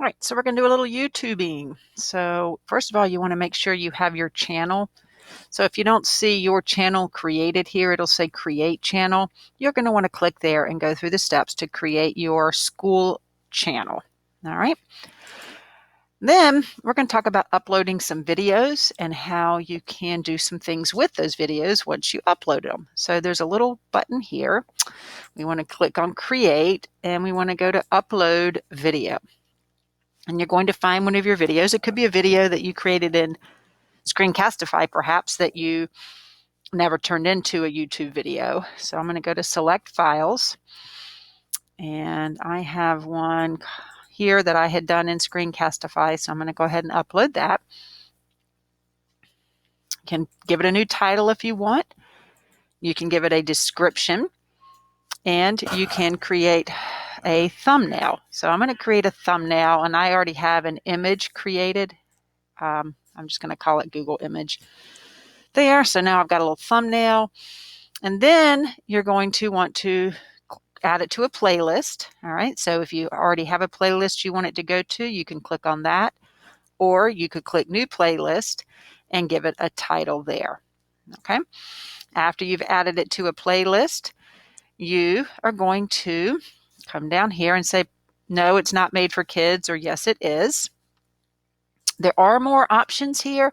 All right, so we're going to do a little YouTubing. So first of all, you want to make sure you have your channel. So if you don't see your channel created here, it'll say create channel. You're going to want to click there and go through the steps to create your school channel. All right. Then we're going to talk about uploading some videos and how you can do some things with those videos once you upload them. So there's a little button here. We want to click on create and we want to go to upload video. And you're going to find one of your videos. It could be a video that you created in Screencastify, perhaps, that you never turned into a YouTube video. So I'm going to go to select files. And I have one here that I had done in Screencastify. So I'm going to go ahead and upload that. You can give it a new title if you want. You can give it a description. And you can create a thumbnail. So I'm going to create a thumbnail, and I already have an image created. I'm just going to call it Google image there. So now I've got a little thumbnail, and then you're going to want to add it to a playlist. All right. So if you already have a playlist you want it to go to, you can click on that, or you could click new playlist and give it a title there. Okay. After you've added it to a playlist, you are going to come down here and say, no, it's not made for kids, or yes, it is. There are more options here.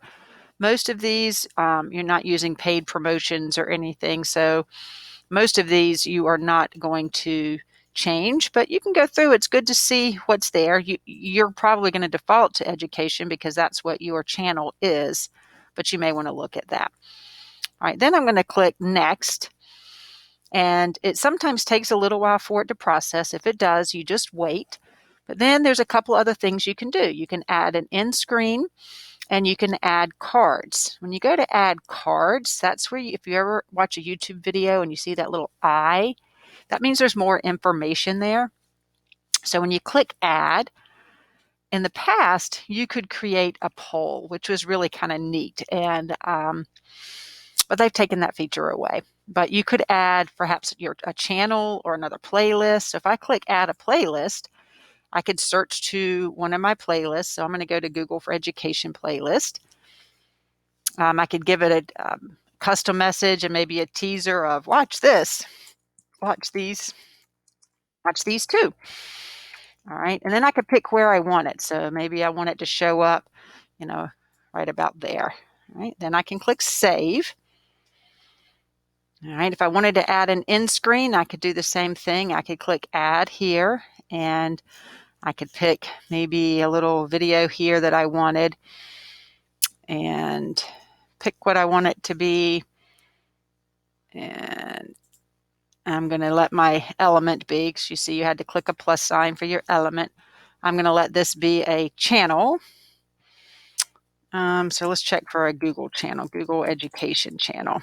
Most of these, you're not using paid promotions or anything. So most of these you are not going to change, but you can go through. It's good to see what's there. You're probably going to default to education because that's what your channel is, but you may want to look at that. All right, then I'm going to click next. And it sometimes takes a little while for it to process. If it does, you just wait. But then there's a couple other things you can do. You can add an end screen and you can add cards. When you go to add cards, that's where if you ever watch a YouTube video and you see that little eye, that means there's more information there. So when you click add, in the past, you could create a poll, which was really kind of neat. And but they've taken that feature away. But you could add perhaps a channel or another playlist. So if I click add a playlist, I could search to one of my playlists. So I'm going to go to Google for Education playlist. I could give it a custom message and maybe a teaser of watch this, watch these too. All right. And then I could pick where I want it. So maybe I want it to show up, right about there. All right. Then I can click save. All right, if I wanted to add an end screen, I could do the same thing. I could click add here, and I could pick maybe a little video here that I wanted and pick what I want it to be. And I'm going to let my element be, because you see you had to click a plus sign for your element. I'm going to let this be a channel. So let's check for a Google channel, Google Education channel.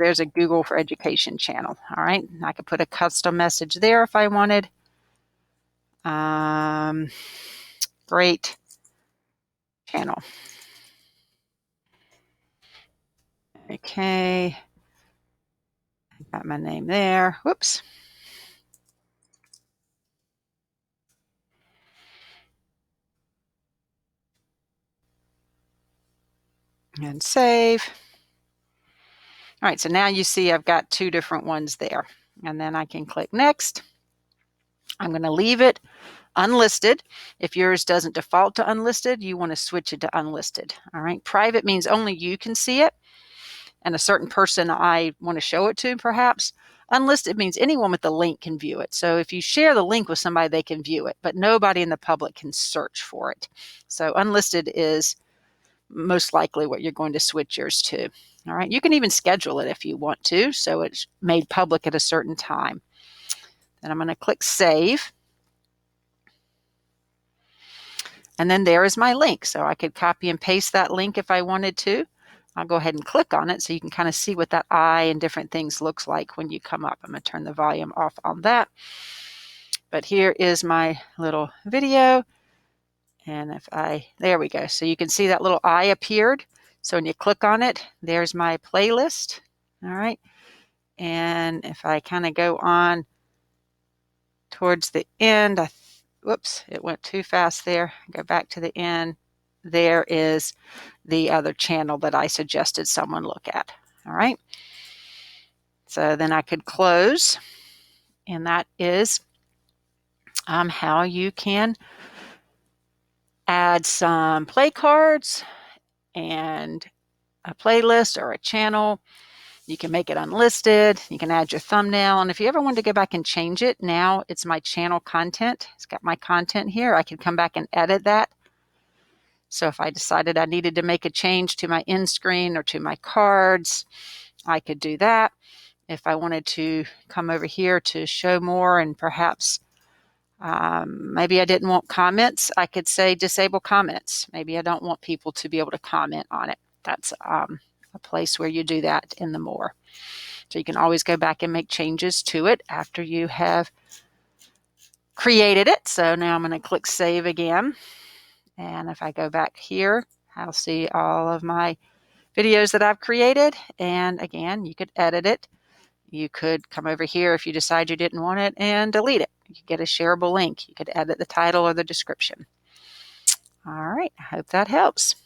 There's a Google for Education channel. All right. I could put a custom message there if I wanted. Great channel. Okay. Got my name there. Whoops. And save. All right. So now you see I've got two different ones there. And then I can click next. I'm going to leave it unlisted. If yours doesn't default to unlisted, you want to switch it to unlisted. All right. Private means only you can see it, and a certain person I want to show it to, perhaps. Unlisted means anyone with the link can view it. So if you share the link with somebody, they can view it, but nobody in the public can search for it. So unlisted is most likely what you're going to switch yours to. All right. You can even schedule it if you want to, so it's made public at a certain time. Then I'm going to click save. And then there is my link. So I could copy and paste that link if I wanted to. I'll go ahead and click on it so you can kind of see what that eye and different things looks like when you come up. I'm going to turn the volume off on that. But here is my little video. And there we go. So you can see that little eye appeared. So when you click on it, there's my playlist. All right. And if I kind of go on towards the end, whoops, it went too fast there. Go back to the end. There is the other channel that I suggested someone look at. All right. So then I could close, and that is how you can add some play cards and a playlist or a channel. You can make it unlisted. You can add your thumbnail. And if you ever wanted to go back and change it, now it's my channel content. It's got my content here. I can come back and edit that. So if I decided I needed to make a change to my end screen or to my cards, I could do that. If I wanted to come over here to show more and perhaps maybe I didn't want comments, I could say disable comments. Maybe I don't want people to be able to comment on it. That's a place where you do that in the more. So you can always go back and make changes to it after you have created it. So now I'm going to click save again. And if I go back here, I'll see all of my videos that I've created. And again, you could edit it. You could come over here if you decide you didn't want it and delete it. You could get a shareable link. You could edit the title or the description. All right, I hope that helps.